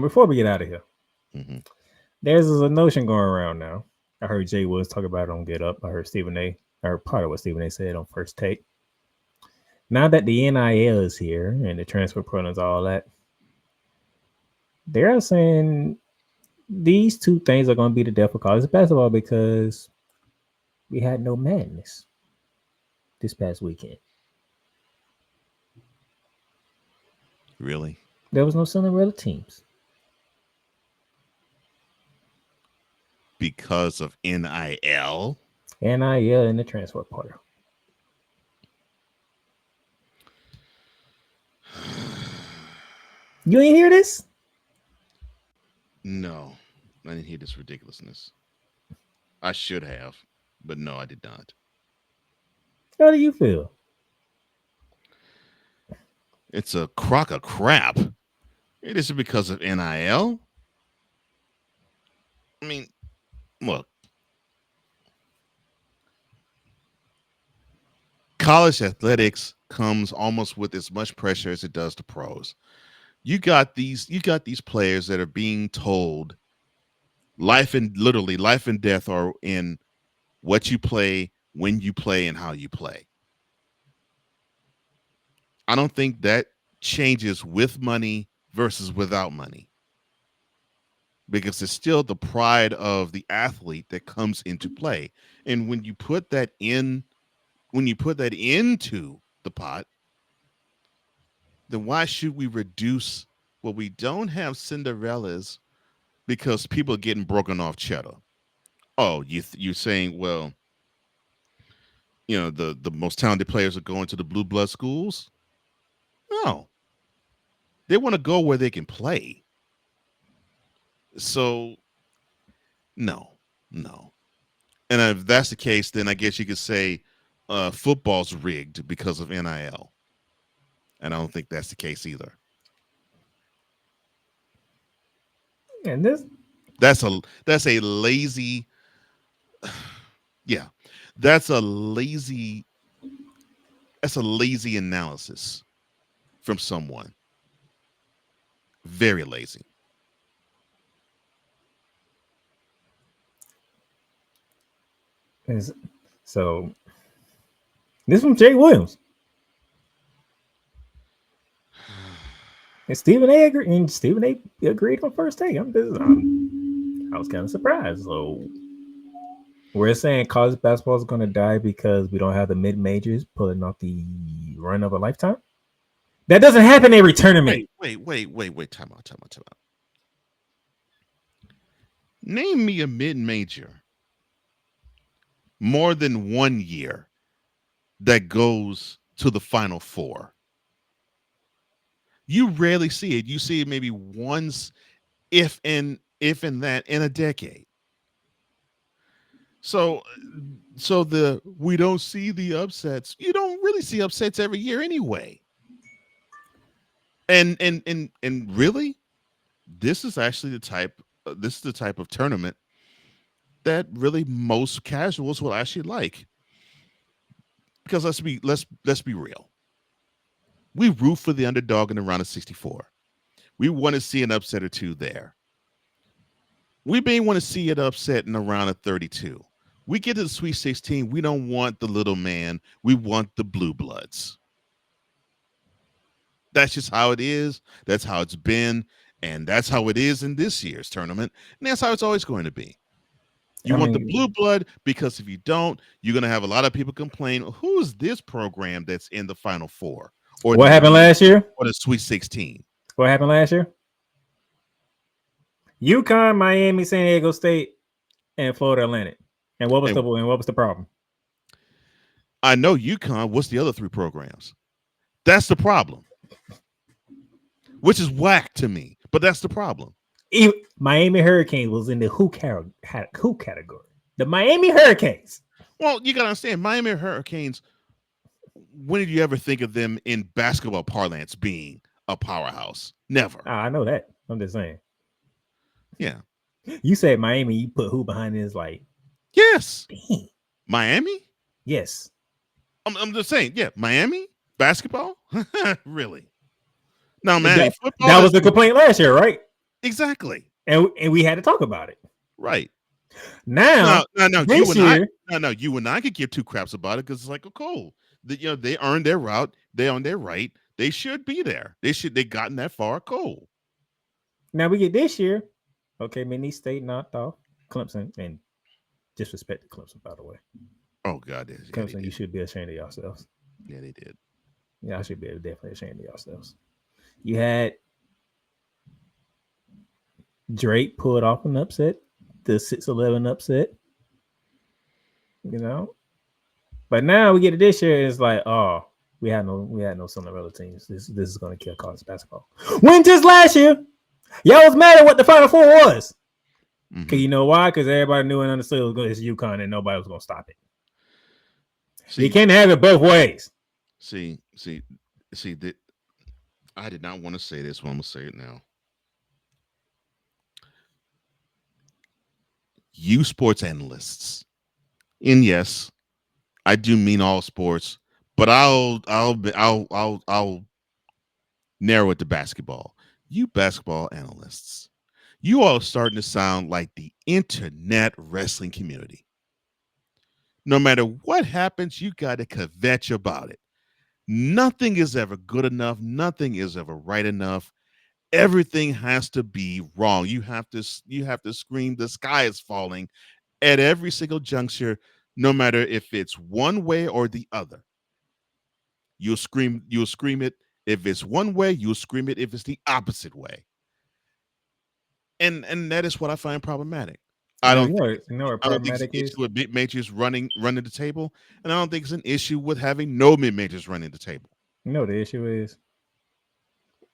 Before we get out of here, Mm-hmm. there's a notion going around now. I heard Jay Williams talk about it on Get Up. I heard Stephen A. I heard part of what Stephen A. said on First Take. Now that the NIL is here and the transfer portal is all that, they're saying these two things are going to be the death of college basketball because we had no madness this past weekend. Really? There was no Cinderella teams. Because of NIL? NIL and the transfer portal. You ain't hear this? No, I didn't hear this ridiculousness. I should have, but no, I did not. How do you feel? It's a crock of crap. It is because of NIL. I mean, look, college athletics comes almost with as much pressure as it does the pros. You got these players that are being told life and death are in what you play, when you play, and how you play. I don't think that changes with money versus without money, because it's still the pride of the athlete that comes into play. And when you put that into the pot, then why should we reduce what we don't have Cinderellas because people are getting broken off cheddar? Oh, you're saying, well, the most talented players are going to the blue blood schools? No. They want to go where they can play. So no. And if that's the case, then I guess you could say football's rigged because of NIL. And I don't think that's the case either. And that's a lazy yeah. That's a lazy analysis from someone. Very lazy. So this from Jay Williams. And Stephen A. agreed on First Take. I was kind of surprised. So we're saying college basketball is going to die because we don't have the mid majors pulling off the run of a lifetime. That doesn't happen every tournament. Wait. Time out. Name me a mid major more than 1 year that goes to the Final Four. You rarely see it. You see it maybe once, if in that, in a decade. So we don't see the upsets. You don't really see upsets every year anyway. And really, this is actually the type of tournament that really most casuals will actually like. Because let's be real. We root for the underdog in the round of 64. We want to see an upset or two there. We may want to see it upset in the round of 32. We get to the Sweet 16. We don't want the little man. We want the blue bloods. That's just how it is. That's how it's been. And that's how it is in this year's tournament. And that's how it's always going to be. You want the blue blood, because if you don't, you're going to have a lot of people complain, who's this program that's in the Final Four? Or what happened last year? Or the Sweet 16. What happened last year? UConn, Miami, San Diego State, and Florida Atlantic. And what was the problem? I know UConn. What's the other three programs? That's the problem. Which is whack to me, but that's the problem. Miami Hurricanes was in the who category. The Miami Hurricanes. Well, you got to understand, Miami Hurricanes, when did you ever think of them in basketball parlance being a powerhouse? Never. I know that. I'm just saying. Yeah. You said Miami, you put who behind it is like. Yes. Dang. Miami? Yes. I'm just saying, yeah, Miami? Basketball? Really? No, man. That was the complaint last year, right? Exactly. and we had to talk about it. Right. Now, No, this year, you and I could give two craps about it because it's like, oh, cool. They earned their route. They earned their right. They should be there. They gotten that far. Cool. now we get this year. Okay, Mini State knocked off Clemson, and disrespect to Clemson, by the way. Oh God, yes, yeah, they Clemson, you did. should be ashamed of yourselves. Yeah, they did. Yeah, I should be definitely ashamed of yourselves. You had Drake pulled off an upset, the 6-11 upset, you know. But now we get to this year, and it's like, oh, we had no Cinderella teams. This is gonna kill college basketball. When just last year, y'all was mad at what the Final Four was. Mhm. Cause you know why? Because everybody knew and understood it was going to UConn, and nobody was gonna stop it. You can't have it both ways. See. That I did not want to say this, but I'm gonna say it now. You sports analysts, and yes, I do mean all sports, but I'll narrow it to basketball. You basketball analysts, you all starting to sound like the internet wrestling community. No matter what happens, you got to kvetch about it. Nothing is ever good enough. Nothing is ever right enough. Everything has to be wrong. You have to scream the sky is falling at every single juncture, no matter if it's one way or the other. You'll scream it if it's one way, you'll scream it if it's the opposite way. And that is what I find problematic. I No, don't think you know what I don't think it's problematic an is. issue with mid majors running the table, and I don't think it's an issue with having no mid majors running the table. You know what the issue is.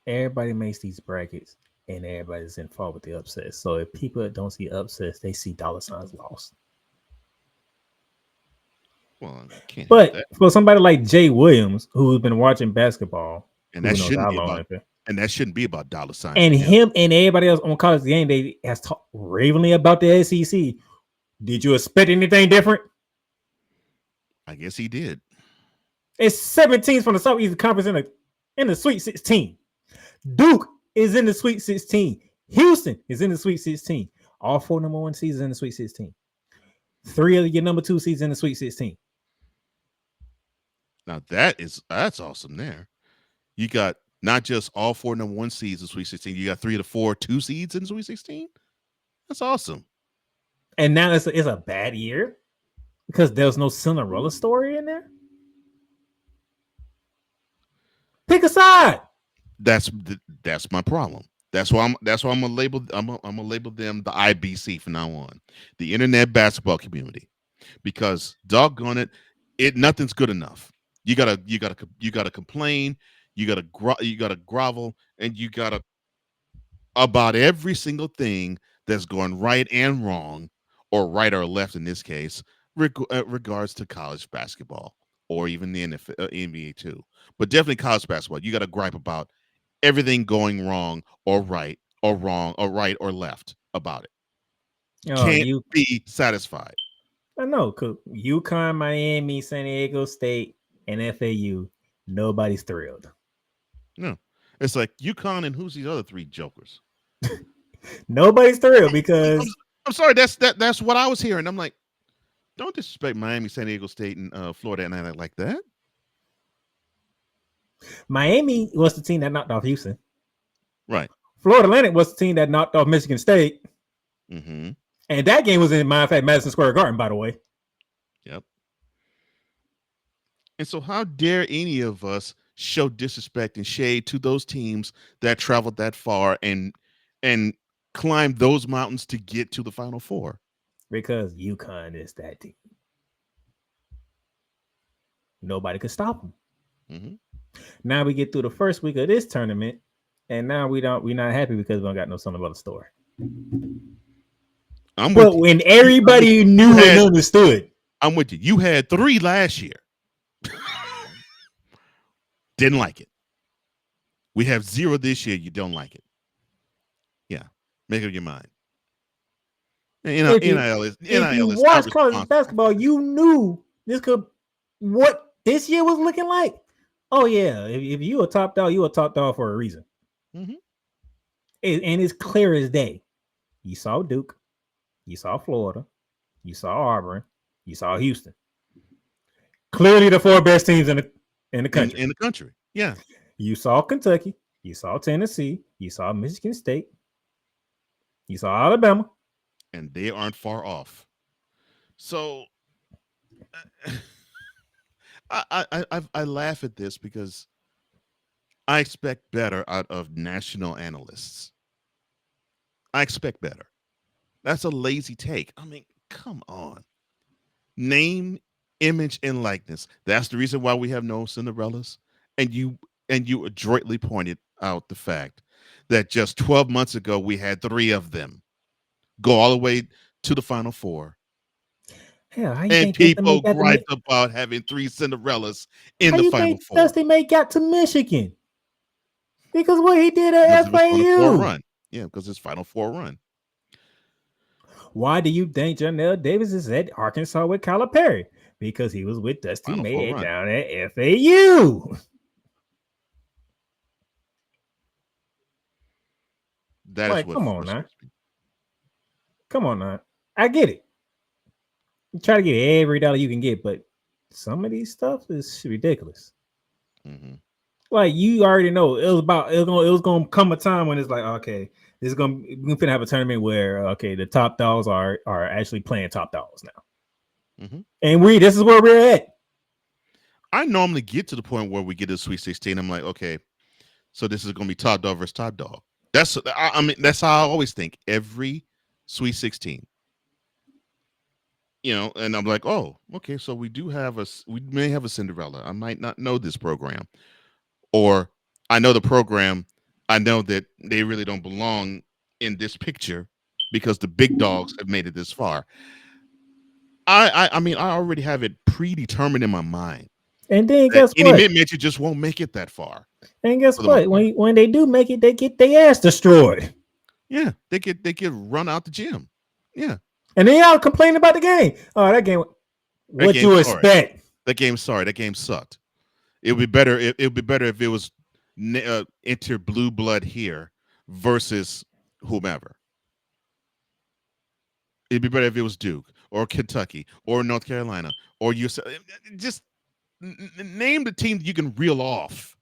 Everybody makes these brackets, and everybody's involved with the upsets. So if people don't see upsets, they see dollar signs lost. Well, you can't help But that, for somebody like Jay Williams, who's been watching basketball, and who that knows shouldn't how be long, about dollar signs and for him. him and everybody else on college game day has talked ravingly about the SEC. Did you expect anything different? I guess he did. It's 7 teams from the Southeastern Conference in the Sweet 16. Duke is in the Sweet 16. Houston is in the Sweet 16. All 4 number 1 seeds in the Sweet 16. 3 of your number 2 seeds in the Sweet 16. Now that's awesome. There, you got not just all four number one seeds in Sweet 16. You got 3 of the 4 2 seeds in Sweet 16. That's awesome. And now it's a bad year because there's no Cinderella story in there. Pick a side. That's my problem. That's why I'm gonna label them the IBC from now on, the Internet Basketball Community, because doggone it, nothing's good enough. You gotta complain, you gotta grovel, and you gotta about every single thing that's going right and wrong, or right or left in this case, regards to college basketball or even the NFL, NBA too, but definitely college basketball. You got to gripe about everything going wrong or right or wrong or right or left about it. Oh, Can't you. be satisfied. I know. UConn, Miami, San Diego State, and FAU. Nobody's thrilled. No, it's like UConn and who's these other 3 jokers? Nobody's thrilled I'm, I'm, because I'm sorry. That's what I was hearing. I'm like, don't disrespect Miami, San Diego State, and Florida Atlantic like that. Miami was the team that knocked off Houston. Right. Florida Atlantic was the team that knocked off Michigan State. Mm-hmm. And that game was in, matter of fact, Madison Square Garden, by the way. Yep. And so, how dare any of us show disrespect and shade to those teams that traveled that far and climbed those mountains to get to the Final Four? Because UConn is that team. Nobody could stop them. Mm-hmm. Now we get through the first week of this tournament, and now we're not happy because we don't got no Cinderella story. But when everybody knew and understood, I'm with you. You had 3 last year. Didn't like it. We have 0 this year. You don't like it. Yeah, make up your mind. NIL is if you is watch college basketball, you knew what this year was looking like. Oh yeah, if you a top dog, you a top dog for a reason. Mm-hmm. And it's clear as day. You saw Duke, you saw Florida, you saw Auburn, you saw Houston. Clearly the 4 best teams in the country. In the country. Yeah. You saw Kentucky, you saw Tennessee, you saw Michigan State, you saw Alabama. And they aren't far off. So I laugh at this because I expect better out of national analysts. I expect better. That's a lazy take. I mean, come on. Name, image, and likeness. That's the reason why we have no Cinderellas. And you adroitly pointed out the fact that just 12 months ago we had 3 of them go all the way to the Final Four. Hell, how you And think Dusty May people got to griped about having 3 Cinderellas in how the you Final think Four Dusty May got to Michigan? Because what he did because at of his Final Four FAU. run. Yeah, because his Final Four run. Why do you think Janelle Davis is at Arkansas with Calipari? Because he was with Dusty Final Four May run. down at FAU. That is Like, what come on now. frustrates me. Come on now. I get it. You try to get every dollar you can get, but some of these stuff is ridiculous. Mhm. Like you already know it was gonna come a time when it's like, okay, we're gonna have a tournament where okay, the top dogs are actually playing top dogs now. Mhm. And this is where we're at. I normally get to the point where we get to Sweet 16. I'm like, okay, so this is going to be top dog versus top dog. I mean, that's how I always think. Every Sweet 16, and I'm like, oh, okay, so we may have a Cinderella. I might not know this program, or I know the program. I know that they really don't belong in this picture because the big dogs have made it this far. I mean, I already have it predetermined in my mind And then that guess any what? mid-major just won't make it that far. And guess For the most what? part. When they do make it, they get their ass destroyed. Yeah, they get run out the gym. Yeah, And then y'all complain about the game. Oh, that game. that What game. you Sorry, expect? that game sucked. It would be better. It would be better if it was enter blue blood here versus whomever. It'd be better if it was Duke or Kentucky or North Carolina or you. Just name the team that you can reel off.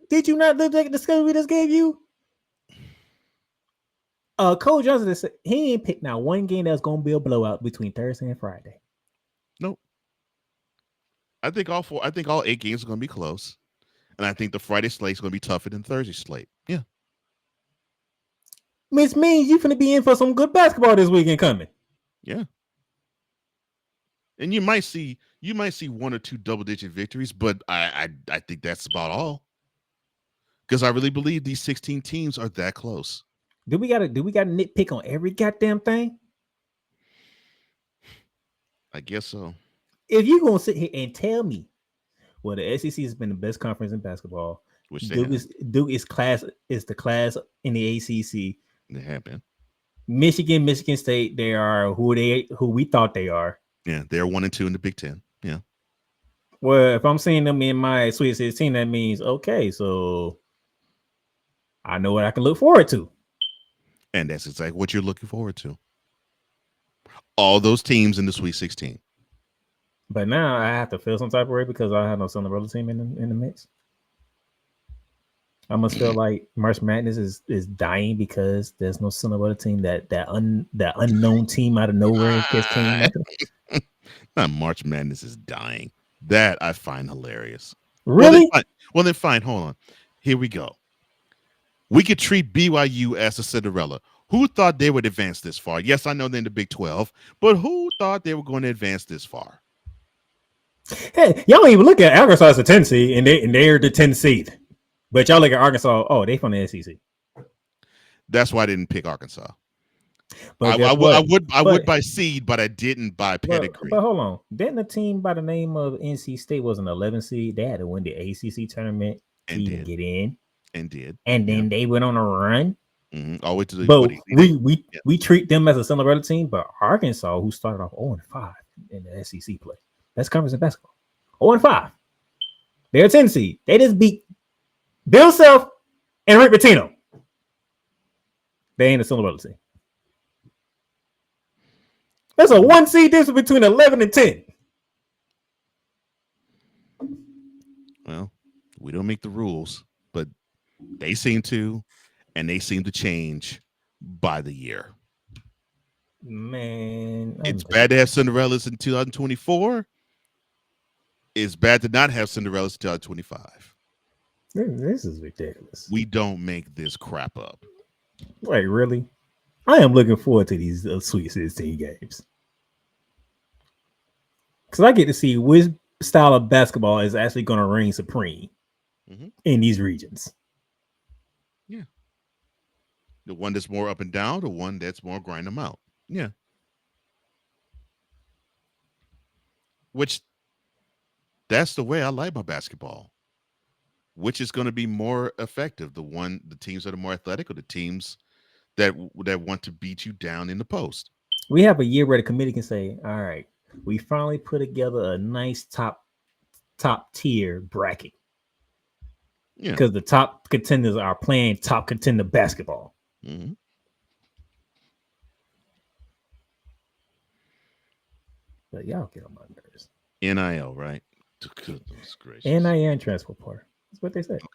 Did you not look at the schedule we just gave you? Cole Johnson said he ain't picked now one game that's gonna be a blowout between Thursday and Friday. Nope. I think all 8 games are going to be close, and I think the Friday slate is going to be tougher than Thursday slate. Yeah. Which means you finna be in for some good basketball this weekend coming. Yeah. And you might see 1 or 2 double-digit victories, but I think that's about all. Because I really believe these 16 teams are that close. Do we gotta nitpick on every goddamn thing? I guess so. If you gonna sit here and tell me, well, the SEC has been the best conference in basketball. Which they Duke have. is the class in the ACC. They have been. Michigan State, they are who we thought they are. Yeah, they're 1 and 2 in the Big Ten. Yeah. Well, if I'm seeing them in my Sweet 16, that means okay, so I know what I can look forward to. And that's exactly what you're looking forward to. All those teams in the Sweet 16. But now I have to feel some type of way because I have no Cinderella team in the mix. I must feel like March Madness is dying because there's no Cinderella team that unknown team out of nowhere just came up. Not March Madness is dying. That I find hilarious. Really? Well, then fine. Hold on. Here we go. We could treat BYU as a Cinderella. Who thought they would advance this far? Yes, I know they're in the Big 12, but who thought they were going to advance this far? Hey, y'all don't even look at Arkansas as a 10 seed, and they're the 10 seed. But y'all look at Arkansas, oh, they from the SEC. That's why I didn't pick Arkansas. But I would buy seed, but I didn't buy pedigree. But hold on. Didn't a team by the name of NC State was an 11 seed? They had to win the ACC tournament to even get in. And did. And then they went on a run. Mm-hmm. All the way to the But we treat them as a Cinderella team, but Arkansas, who started off 0-5 in the SEC play. That's conference in basketball. 0-5. They're a 10 seed. They just beat Bill Self and Rick Pitino. They ain't a Cinderella team. There's a 1 seed difference between 11 and 10. Well, we don't make the rules, but they seem to, and they seem to change by the year. Man, it's bad to have Cinderellas in 2024. It's bad to not have Cinderellas in 2025. This is ridiculous. We don't make this crap up. Like, really? I am looking forward to these Sweet 16 games. Because I get to see which style of basketball is actually going to reign supreme in these regions. Yeah. The one that's more up and down, the one that's more grind them out. Yeah. Which, that's the way I like my basketball. Which is going to be more effective? The teams that are more athletic, or the teams that want to beat you down in the post? We have a year where the committee can say, all right, we finally put together a nice top tier bracket. Yeah. Because the top contenders are playing top contender basketball. Mm-hmm. But y'all get on my nerves. NIL, right? Goodness gracious. NIL and Transfer Portal. That's what they said. Okay.